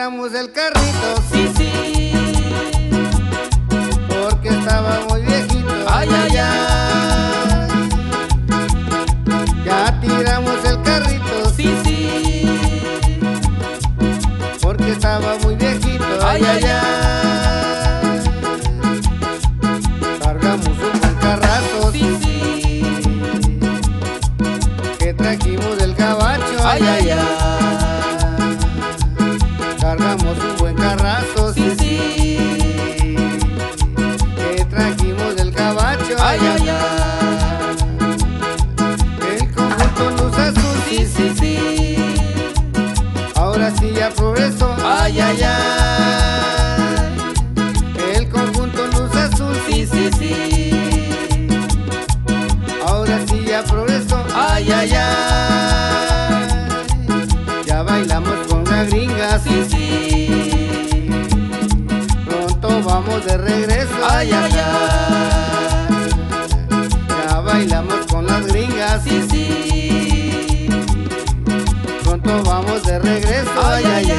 tiramos el carrito, sí, sí, porque estaba muy viejito. ay, ay, ay, ya tiramos el carrito, sí, sí, porque estaba muy viejito. ay, ay, ay, cargamos un buen carrazo, sí, sí, que trajimos del gabacho. ay, ay, ay, cargamos un buen carrazo, sí, sí, que trajimos del gabacho. ay, ay, ay, el conjunto luz azul, sí, sí, sí, ahora sí ya progresó. ay, ay, ay, el conjunto luz azul, sí, sí, sí, ahora sí ya progresó. ay, ay, ay, ya bailamos con la gringa, sí, sí, pronto vamos de regreso. ay, ay, ay, ya bailamos con las gringas, sí, sí, pronto vamos de regreso. ay, ay, ay.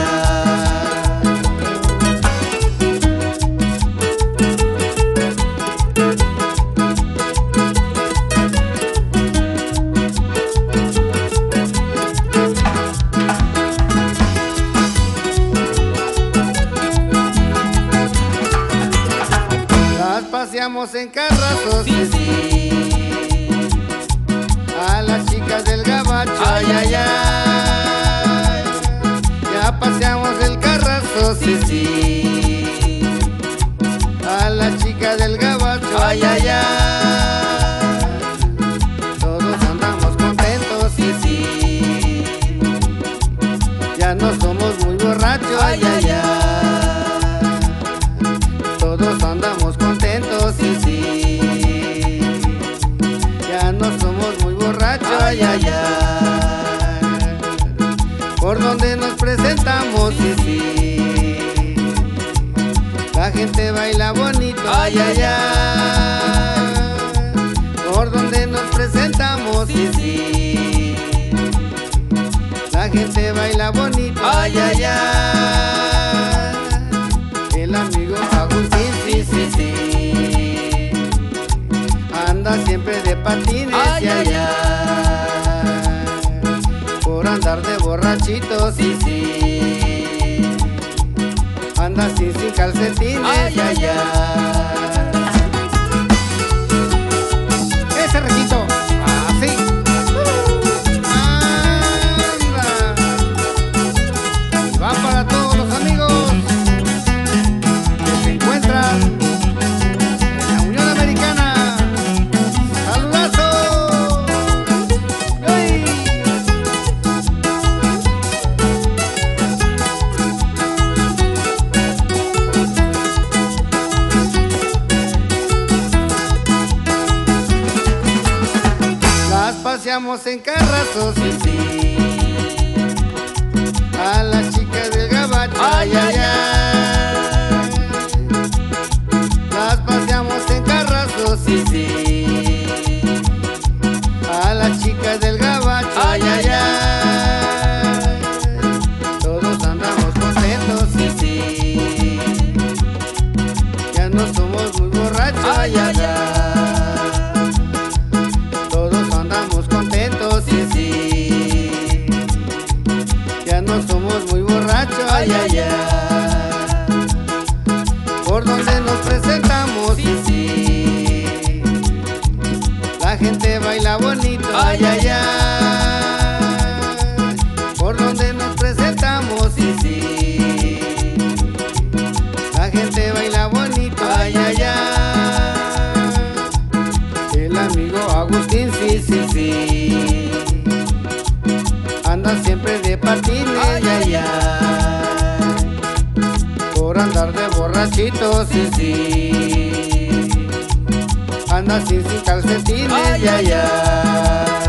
Las paseamos en carrazos, Sí, sí, a las chicas del gabacho. ay, ay, ay, ya paseamos el carrazo, sí, sí, a las chicas del gabacho. ay, ay, ay, todos andamos contentos, sí, sí, ya no somos muy borrachos. ay, ay, ay, todos andamos contentos, sí, sí, ya no somos muy borrachos. ay, ay, ay, por donde nos presentamos, sí, sí, la gente baila bonito. ay, ay, ay, por donde nos presentamos, sí, sí, la gente baila bonito. ay, ay, ay, el amigo Agustín, sí, sí, sí, anda siempre de patines, ay, ay, ay, por andar de borrachito, sí, sí, anda sin calcetines. ay, ay, ay. Ese requito, así. Anda. Y va para todos los amigos que se encuentran en la Unión Americana. ¡Saludazo! ¡Ay! Las paseamos en carrazos, Sí, sí, a las chicas del gabacho. ay, ay, ay, las paseamos en carrazos, sí, sí, a las chicas del gabacho. ay, ay, ay, todos andamos contentos, sí, sí, ya no somos muy borrachos. ay, ay, ay, todos andamos contentos, sí, sí, ya no somos muy borrachos. ay, ay, ay, por donde nos presentamos, sí, sí, la gente baila bonito. ay, ay, ay, por donde nos presentamos, sí, sí, la gente baila bonito. ay, ay, ay, el amigo Agustín, sí, sí, sí, anda siempre de patines, ay, ay, ay, por andar de borrachito, sí, sí, anda sin calcetines. ay, ay, ay.